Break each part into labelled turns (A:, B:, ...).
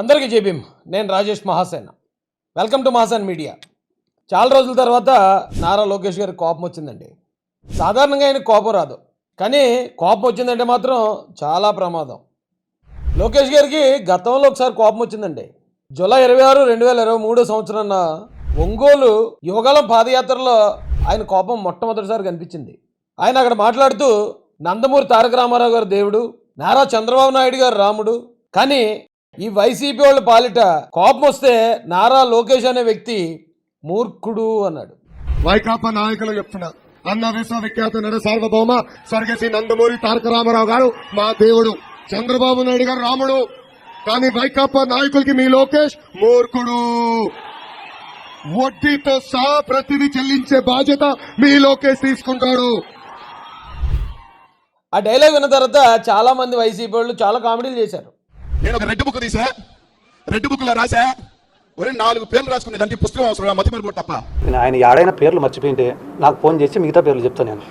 A: అందరికీ జేబీఎం. నేను Rajesh Mahasen. Welcome to Mahasen media. చాలా రోజుల తర్వాత నారా లోకేష్ గారికి కోపం వచ్చిందండి. సాధారణంగా ఆయన కోపం రాదు, కానీ కోపం వచ్చిందంటే మాత్రం చాలా ప్రమాదం. లోకేష్ గారికి గతంలో ఒకసారి కోపం వచ్చిందండి. జూలై 26, 2023 సంవత్సరాన ఒంగోలు యువగలం పాదయాత్రలో ఆయన కోపం మొట్టమొదటిసారి కనిపించింది. ఆయన అక్కడ మాట్లాడుతూ నందమూరి తారక రామారావు గారు దేవుడు, నారా చంద్రబాబు నాయుడు గారు రాముడు, కానీ ఈ వైసీపీ వాళ్ళ పాలిట కోపం వస్తే నారా లోకేష్ అనే వ్యక్తి మూర్ఖుడు అన్నాడు.
B: వైకాపా నాయకులు చెప్తున్నారు, అన్న విశ్వవిఖ్యాత నట సార్వభౌమ స్వర్గశ్రీ నందమూరి తారక రామారావు గారు మా దేవుడు, చంద్రబాబు నాయుడు గారు రాముడు, కానీ వైకాపా నాయకులకి మీ లోకేష్ మూర్ఖుడు. వడ్డీతో సహా ప్రతిదీ చెల్లించే బాధ్యత మీ లోకేష్ తీసుకుంటాడు.
A: ఆ డైలాగ్ విన్న తర్వాత చాలా మంది వైసీపీ వాళ్ళు చాలా కామెడీలు చేశారు.
C: నేను ఒక రెడ్ బుక్ తీసా, రెడ్ బుక్ లో రాసా, ఒరే 4 పేర్లు రాసుకునే దానికి పుస్తకం అవసరం, మతి మరిపోటు తప్ప.
D: ఆయన ఆడైన పేర్లు మర్చిపోయింటే నాకు ఫోన్ చేసి మిగతా పేర్లు చెప్తాను. నేను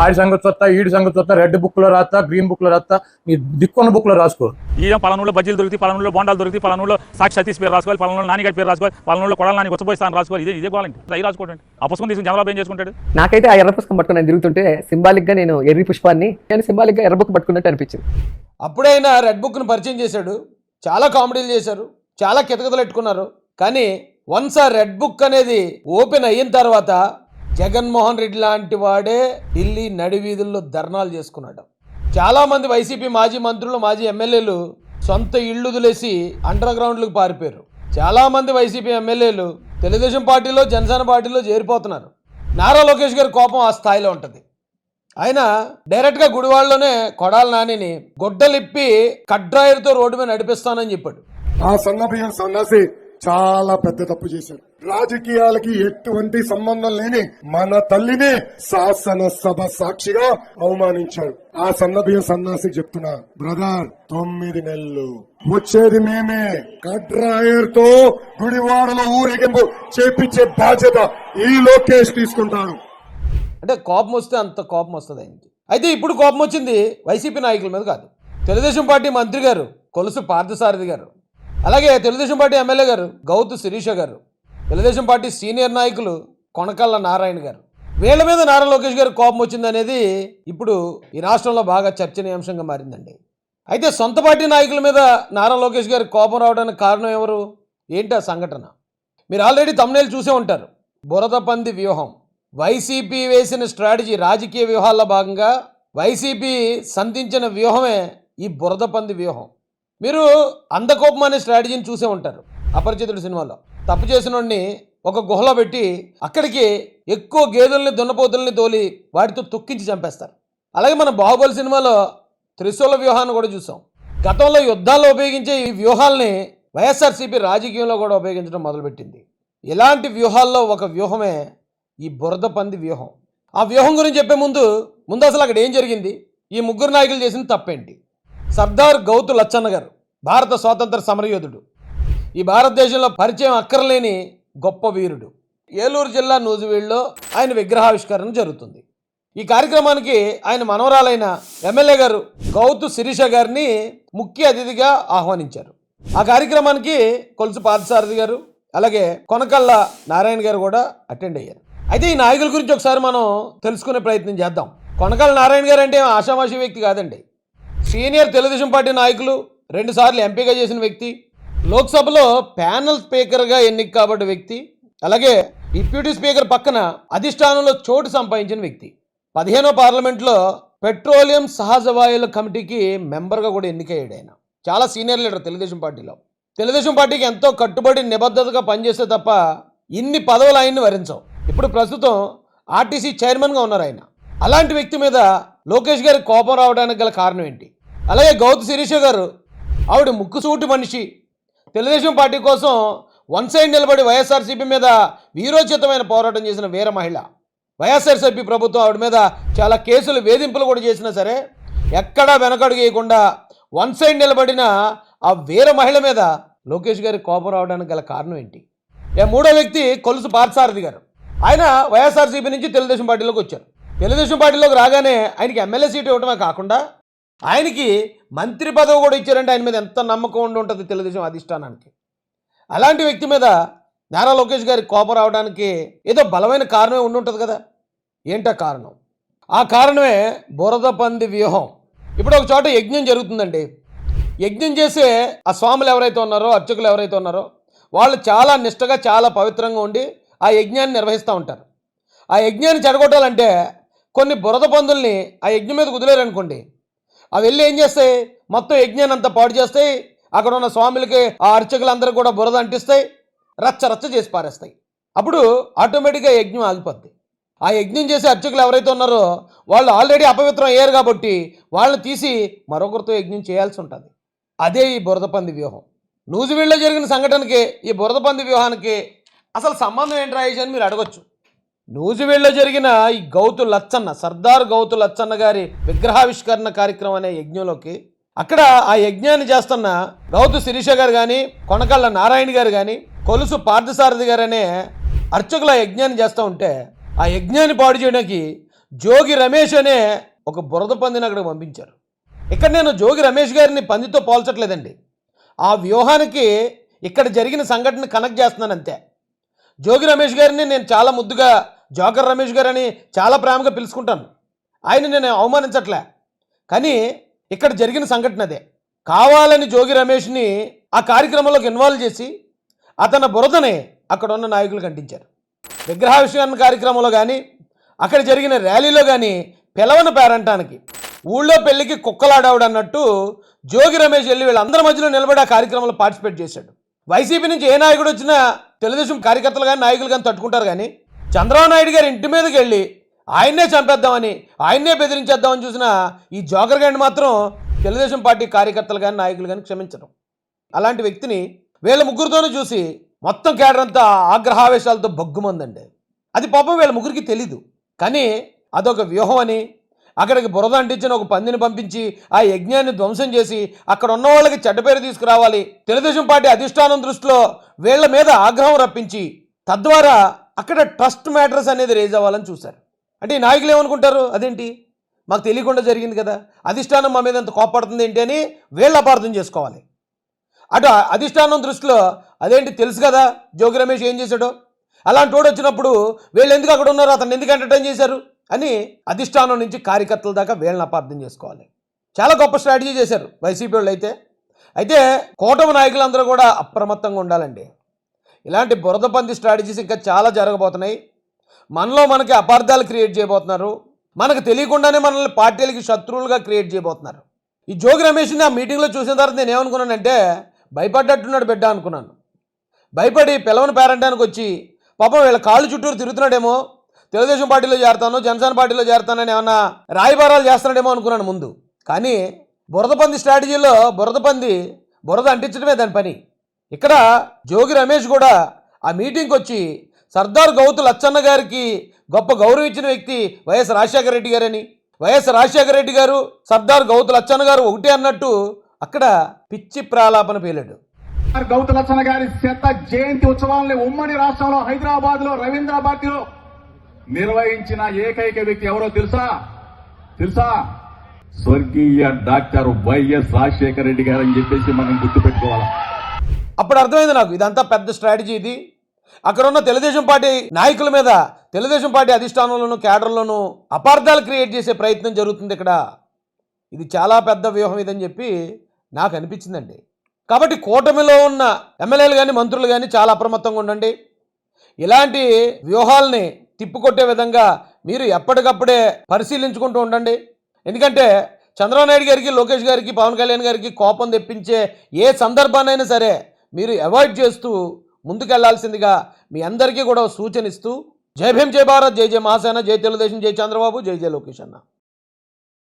E: ఆడి సంగతి వస్తా, ఈడి సంగతి వస్తా, రెడ్ బుక్ లో రాస్తా, గ్రీన్ బుక్ లో రాస్తా, మీ దిక్కున్న బుక్ లో రాసుకో.
F: ఈ పలానూరులో బజ్జీలు దొరికి, పలానూరులో బోండాలు దొరికి, పలానూరులో సాక్షి సతీష్ పేరు రాసుకోవాలి, పలానూరులో నానిగారి పేరు రాసుకోవాలి, పలానూరులో కొడాలి నాని వచ్చబోయిస్తాను రాసుకోవాలి. ఇదే కావాలండి, అవి రాసుకోండి. ఆ పుస్తకం తీసుకుని చంద్రబాబు ఏం చేసుకుంటాడు?
G: నాకైతే ఆ ఎర్ర పుస్తకం పట్టుకుని నేను తిరుగుతుంటే సింబాలిక్ గా నేను ఎర్రి పుష్పాన్ని నేను సింబాలిక్ గా ఎర్ర బుక్ పట్టుకున్నట్టు అనిపించింది.
A: అప్పుడే ఆయన రెడ్ బుక్ను పరిచయం చేశాడు. చాలా కామెడీలు చేశారు, చాలా కితకితలు పెట్టుకున్నారు. కానీ వన్స్ ఆ రెడ్ బుక్ అనేది ఓపెన్ అయిన తర్వాత జగన్మోహన్ రెడ్డి లాంటి వాడే ఢిల్లీ నడివీధుల్లో ధర్నాలు చేసుకున్నాడు. చాలా మంది వైసీపీ మాజీ మంత్రులు, మాజీ ఎమ్మెల్యేలు సొంత ఇళ్లు వదిలేసి అండర్ గ్రౌండ్లకు పారిపోయారు. చాలా మంది వైసీపీ ఎమ్మెల్యేలు తెలుగుదేశం పార్టీలో, జనసేన పార్టీలో చేరిపోతున్నారు. నారా లోకేష్ గారి కోపం ఆ స్థాయిలో ఉంటుంది. ఆయన డైరెక్ట్ గా గుడివాడలోనే కొడాలి నానిని గొడ్డలిప్పి కడ్రాయర్తో రోడ్డు మీద నడిపిస్తానని చెప్పాడు.
B: ఆ సన్నబియ్యం సన్నాసి చాలా పెద్ద తప్పు చేశాడు. రాజకీయాలకి ఎటువంటి సంబంధం లేని మన తల్లిని శాసనసభ సాక్షిగా అవమానించాడు. ఆ సన్నబియ్యం సన్నాసి చెప్తున్నా, బ్రదర్ 9 నెలలు వచ్చేది మేమే, కడ్రాయర్ తో గుడివాడలో ఊరేగింపు చేపించే బాధ్యత ఈ లోకేష్ తీసుకుంటాడు.
A: అంటే కోపం వస్తే అంత కోపం వస్తుంది ఆయనకి. అయితే ఇప్పుడు కోపం వచ్చింది వైసీపీ నాయకుల మీద కాదు. తెలుగుదేశం పార్టీ మంత్రి గారు కొలుసు పార్థసారథి గారు, అలాగే తెలుగుదేశం పార్టీ ఎమ్మెల్యే గారు గౌతు శిరీష గారు, తెలుగుదేశం పార్టీ సీనియర్ నాయకులు కొనకళ్ళ నారాయణ గారు, వీళ్ళ మీద నారా లోకేష్ గారు కోపం వచ్చింది అనేది ఇప్పుడు ఈ రాష్ట్రంలో బాగా చర్చనీయాంశంగా మారిందండి. అయితే సొంత పార్టీ నాయకుల మీద నారా లోకేష్ గారికి కోపం రావడానికి కారణం ఎవరు, ఏంటి ఆ సంఘటన? మీరు ఆల్రెడీ తమ్మునేలు చూసే ఉంటారు. బురద పంది వ్యూహం. వైసీపీ వేసిన స్ట్రాటజీ, రాజకీయ వ్యూహాల్లో భాగంగా వైసీపీ సంధించిన వ్యూహమే ఈ బురద పంది వ్యూహం. మీరు అందకోపం అనే స్ట్రాటజీని చూసే ఉంటారు. అపరిచితుడు సినిమాలో తప్పు చేసిన వాడిని ఒక గుహలో పెట్టి అక్కడికి ఎక్కువ గేదెల్ని, దున్నపోతుల్ని తోలి వాటితో తొక్కించి చంపేస్తారు. అలాగే మన బాహుబలి సినిమాలో త్రిశూల వ్యూహాన్ని కూడా చూసాం. గతంలో యుద్ధాల్లో ఉపయోగించే ఈ వ్యూహాల్ని వైఎస్ఆర్సీపీ రాజకీయంలో కూడా ఉపయోగించడం మొదలుపెట్టింది. ఇలాంటి వ్యూహాల్లో ఒక వ్యూహమే ఈ బురద పంది వ్యూహం. ఆ వ్యూహం గురించి చెప్పే ముందు అసలు అక్కడ ఏం జరిగింది, ఈ ముగ్గురు నాయకులు చేసిన తప్పేంటి? సర్దార్ గౌతు లచ్చన్న గారు భారత స్వాతంత్ర సమరయోధుడు, ఈ భారతదేశంలో పరిచయం అక్కర్లేని గొప్ప వీరుడు. ఏలూరు జిల్లా నూజివీడులో ఆయన విగ్రహావిష్కరణ జరుగుతుంది. ఈ కార్యక్రమానికి ఆయన మనవరాలైన ఎమ్మెల్యే గారు గౌతు శిరీష గారిని ముఖ్య అతిథిగా ఆహ్వానించారు. ఆ కార్యక్రమానికి కొలుసు పార్థసారథి గారు, అలాగే కొనకళ్ళ నారాయణ గారు కూడా అటెండ్ అయ్యారు. అయితే ఈ నాయకుల గురించి ఒకసారి మనం తెలుసుకునే ప్రయత్నం చేద్దాం. కొనకళ్ళ నారాయణ గారు అంటే ఆషామాషి వ్యక్తి కాదండి. సీనియర్ తెలుగుదేశం పార్టీ నాయకులు, 2 సార్లు ఎంపీగా చేసిన వ్యక్తి, లోక్సభలో ప్యానల్ స్పీకర్గా ఎన్నిక కాబడ్డ వ్యక్తి, అలాగే డిప్యూటీ స్పీకర్ పక్కన అధిష్టానంలో చోటు సంపాదించిన వ్యక్తి. 15వ పార్లమెంట్లో పెట్రోలియం సహజ వాయువుల కమిటీకి మెంబర్గా కూడా ఎన్నికయ్యాడు. ఆయన చాలా సీనియర్ లీడర్ తెలుగుదేశం పార్టీలో. తెలుగుదేశం పార్టీకి ఎంతో కట్టుబడి నిబద్ధతగా పనిచేస్తే తప్ప ఇన్ని పదవులు ఆయన్ని వరించవు. ఇప్పుడు ప్రస్తుతం ఆర్టీసీ చైర్మన్గా ఉన్నారు ఆయన. అలాంటి వ్యక్తి మీద లోకేష్ గారికి కోపం రావడానికి గల కారణం ఏంటి? అలాగే గౌతు శిరీష గారు, ఆవిడ ముక్కుసూటి మనిషి, తెలుగుదేశం పార్టీ కోసం వన్ సైడ్ నిలబడి వైఎస్ఆర్సీపీ మీద వీరోచితమైన పోరాటం చేసిన వీర మహిళ. వైఎస్ఆర్సీపీ ప్రభుత్వం ఆవిడ మీద చాలా కేసులు, వేధింపులు కూడా చేసినా సరే ఎక్కడా వెనకడుగు వేయకుండా వన్ సైడ్ నిలబడిన ఆ వీర మహిళ మీద లోకేష్ గారికి కోపం రావడానికి గల కారణం ఏంటి? మూడో వ్యక్తి కొలుసు పార్థసారథి గారు. ఆయన వైఎస్ఆర్సీపీ నుంచి తెలుగుదేశం పార్టీలోకి వచ్చారు. తెలుగుదేశం పార్టీలోకి రాగానే ఆయనకి ఎమ్మెల్యే సీటు ఇవ్వడమే కాకుండా ఆయనకి మంత్రి పదవి కూడా ఇచ్చారంటే ఆయన మీద ఎంత నమ్మకం ఉండి ఉంటుంది తెలుగుదేశం అధిష్టానానికి. అలాంటి వ్యక్తి మీద నారా లోకేష్ గారికి కోపం రావడానికి ఏదో బలమైన కారణమే ఉండి ఉంటుంది కదా. ఏంటా కారణం? ఆ కారణమే బురద పంది వ్యూహం. ఇప్పుడు ఒక చోట యజ్ఞం జరుగుతుందండి. యజ్ఞం చేసే ఆ స్వాములు ఎవరైతే ఉన్నారో, అర్చకులు ఎవరైతే ఉన్నారో వాళ్ళు చాలా నిష్టగా చాలా పవిత్రంగా ఉండి ఆ యజ్ఞాన్ని నిర్వహిస్తూ ఉంటారు. ఆ యజ్ఞాన్ని చెడగొట్టాలంటే కొన్ని బురద పందుల్ని ఆ యజ్ఞం మీద కుదిలేరనుకోండి, అవి వెళ్ళి ఏం చేస్తాయి, మొత్తం యజ్ఞాన్ని అంతా పాడు చేస్తాయి. అక్కడ ఉన్న స్వాములకి ఆ అర్చకులందరూ కూడా బురద అంటిస్తాయి, రచ్చ రచ్చ చేసి పారేస్తాయి. అప్పుడు ఆటోమేటిక్గా యజ్ఞం ఆగిపోద్ది. ఆ యజ్ఞం చేసే అర్చకులు ఎవరైతే ఉన్నారో వాళ్ళు ఆల్రెడీ అపవిత్రం అయ్యారు కాబట్టి వాళ్ళని తీసి మరొకరితో యజ్ఞం చేయాల్సి ఉంటుంది. అదే ఈ బురదపంది వ్యూహం. నూజివీడులో జరిగిన సంఘటనకి ఈ బురదపంది వ్యూహానికి అసలు సంబంధం ఏంటి రాయేష్ అని మీరు అడగొచ్చు. నూజివీడులో జరిగిన ఈ గౌతు లచ్చన్న, సర్దార్ గౌతు లచ్చన్న గారి విగ్రహావిష్కరణ కార్యక్రమం అనే యజ్ఞంలోకి అక్కడ ఆ యజ్ఞాన్ని చేస్తున్న గౌతు శిరీష గారు కానీ, కొనకళ్ళ నారాయణ గారు కానీ, కొలుసు పార్థసారథి గారు అనే అర్చకులు ఆ యజ్ఞాన్ని చేస్తూ ఉంటే ఆ యజ్ఞాన్ని పాడు చేయడానికి జోగి రమేష్ అనే ఒక బురద పందిని అక్కడికి పంపించారు. ఇక్కడ నేను జోగి రమేష్ గారిని పందితో పోల్చట్లేదండి. ఆ వ్యూహానికి ఇక్కడ జరిగిన సంఘటన కనెక్ట్ చేస్తున్నాను అంతే. జోగి రమేష్ గారిని నేను చాలా ముద్దుగా జోకర్ రమేష్ గారు అని చాలా ప్రేమగా పిలుచుకుంటాను. ఆయన నేను అవమానించట్లే. కానీ ఇక్కడ జరిగిన సంఘటన అదే. కావాలని జోగి రమేష్ని ఆ కార్యక్రమంలోకి ఇన్వాల్వ్ చేసి అతని బురదని అక్కడ ఉన్న నాయకులు ఖండించారు. విగ్రహావిష్కరణ కార్యక్రమంలో కానీ అక్కడ జరిగిన ర్యాలీలో కానీ పిలవని పేరంటానికి ఊళ్ళో పెళ్లికి కుక్కలాడావుడు అన్నట్టు జోగి రమేష్ వెళ్ళి వీళ్ళందరి మధ్యలో నిలబడి ఆ కార్యక్రమంలో పార్టిసిపేట్ చేశాడు. వైసీపీ నుంచి ఏ నాయకుడు వచ్చినా తెలుగుదేశం కార్యకర్తలు కానీ నాయకులు కానీ తట్టుకుంటారు. కానీ చంద్రబాబు నాయుడు గారి ఇంటి మీదకి వెళ్ళి ఆయన్నే చంపేద్దామని ఆయన్నే బెదిరించేద్దామని చూసిన ఈ జోకర్ గారిని మాత్రం తెలుగుదేశం పార్టీ కార్యకర్తలు కానీ నాయకులు కానీ క్షమించడం. అలాంటి వ్యక్తిని వీళ్ళ ముగ్గురితోనూ చూసి మొత్తం కేడర్ అంతా ఆగ్రహావేశాలతో బొగ్గుమందండి. అది పాపం వీళ్ళ ముగ్గురికి తెలీదు. కానీ అదొక వ్యూహం అని అక్కడికి బురద అంటించిన ఒక పందిని పంపించి ఆ యజ్ఞాన్ని ధ్వంసం చేసి అక్కడ ఉన్న వాళ్ళకి చెడ్డ పేరు తీసుకురావాలి, తెలుగుదేశం పార్టీ అధిష్టానం దృష్టిలో వీళ్ళ మీద ఆగ్రహం రప్పించి తద్వారా అక్కడ ట్రస్ట్ మ్యాటర్స్ అనేది రేజ్ అవ్వాలని చూశారు. అంటే ఈ నాయకులు ఏమనుకుంటారు, అదేంటి మాకు తెలియకుండా జరిగింది కదా, అధిష్టానం మా మీద ఎంత కోపడుతుంది ఏంటి అని వీళ్ళు అపార్థం చేసుకోవాలి. అటు అధిష్టానం దృష్టిలో అదేంటి తెలుసు కదా జోగి రమేష్ ఏం చేశాడో, అలాంటి వాడు వచ్చినప్పుడు వీళ్ళు ఎందుకు అక్కడ ఉన్నారు, అతను ఎందుకు ఎంటర్టైన్ చేశారు అని అధిష్టానం నుంచి కార్యకర్తల దాకా వీళ్ళని అపార్థం చేసుకోవాలి. చాలా గొప్ప స్ట్రాటజీ చేశారు వైసీపీ వాళ్ళు అయితే కూటమి నాయకులందరూ కూడా అప్రమత్తంగా ఉండాలండి. ఇలాంటి బురదపంది స్ట్రాటజీస్ ఇంకా చాలా జరగబోతున్నాయి. మనలో మనకి అపార్థాలు క్రియేట్ చేయబోతున్నారు. మనకు తెలియకుండానే మనల్ని పార్టీలకి శత్రువులుగా క్రియేట్ చేయబోతున్నారు. ఈ జోగి రమేష్ని ఆ మీటింగ్లో చూసిన తర్వాత నేను ఏమనుకున్నానంటే భయపడ్డట్టున్నాడు బిడ్డ అనుకున్నాను. భయపడి పిలవని పేరంటానికి వచ్చి పాపం వీళ్ళ కాళ్ళు చుట్టూరు తిరుగుతున్నాడేమో, తెలుగుదేశం పార్టీలో చేరతాను జనసేన పార్టీలో చేరతానని ఏమన్నా రాయబారాలు చేస్తున్నాడేమో అనుకున్నాను ముందు. కానీ బురదపంది స్ట్రాటజీలో బురద అంటించడమే దాని పని. ఇక్కడ జోగి రమేష్ కూడా ఆ మీటింగ్కి వచ్చి సర్దార్ గౌతు లచ్చన్న గారికి గొప్ప గౌరవం ఇచ్చిన వ్యక్తి వైఎస్ రాజశేఖర రెడ్డి గారని, వైఎస్ రాజశేఖర రెడ్డి గారు సర్దార్ గౌతు లచ్చన్న గారు ఒకటే అన్నట్టు అక్కడ పిచ్చి ప్రాలాపన పేలాడు.
H: గౌతు లచ్చన్న గారి శత జయంతి ఉత్సవాలని ఉమ్మడి రాష్ట్రంలో హైదరాబాద్ లో రవీంద్ర భారతిలో నిర్వహించిన ఏకైక వ్యక్తి ఎవరో తెలుసా? స్వర్గీయ డాక్టర్ వైఎస్ రాజశేఖర రెడ్డి గారు అని చెప్పేసి మనం గుర్తుపెట్టుకోవాలి.
A: అప్పుడు అర్థమైంది నాకు ఇదంతా పెద్ద స్ట్రాటజీ. ఇది అక్కడ ఉన్న తెలుగుదేశం పార్టీ నాయకుల మీద తెలుగుదేశం పార్టీ అధిష్టానంలోనూ కేడర్లోనూ అపార్థాలు క్రియేట్ చేసే ప్రయత్నం జరుగుతుంది ఇక్కడ. ఇది చాలా పెద్ద వ్యూహం ఇదని చెప్పి నాకు అనిపించిందండి. కాబట్టి కూటమిలో ఉన్న ఎమ్మెల్యేలు కానీ మంత్రులు కానీ చాలా అప్రమత్తంగా ఉండండి. ఇలాంటి వ్యూహాలని తిప్పుకొట్టే విధంగా మీరు ఎప్పటికప్పుడే పరిశీలించుకుంటూ ఉండండి. ఎందుకంటే చంద్రబాబు నాయుడు గారికి, లోకేష్ గారికి, పవన్ కళ్యాణ్ గారికి కోపం తెప్పించే ఏ సందర్భాన్నైనా సరే మీరు అవాయిడ్ చేస్తూ ముందుకెళ్లాల్సిందిగా మీ అందరికీ కూడా సూచన ఇస్తూ జై భీమ్, జై భారత్, జై జై మహాసేన, జై తెలుగుదేశం, జై చంద్రబాబు, జై జై లోకేష్ అన్న.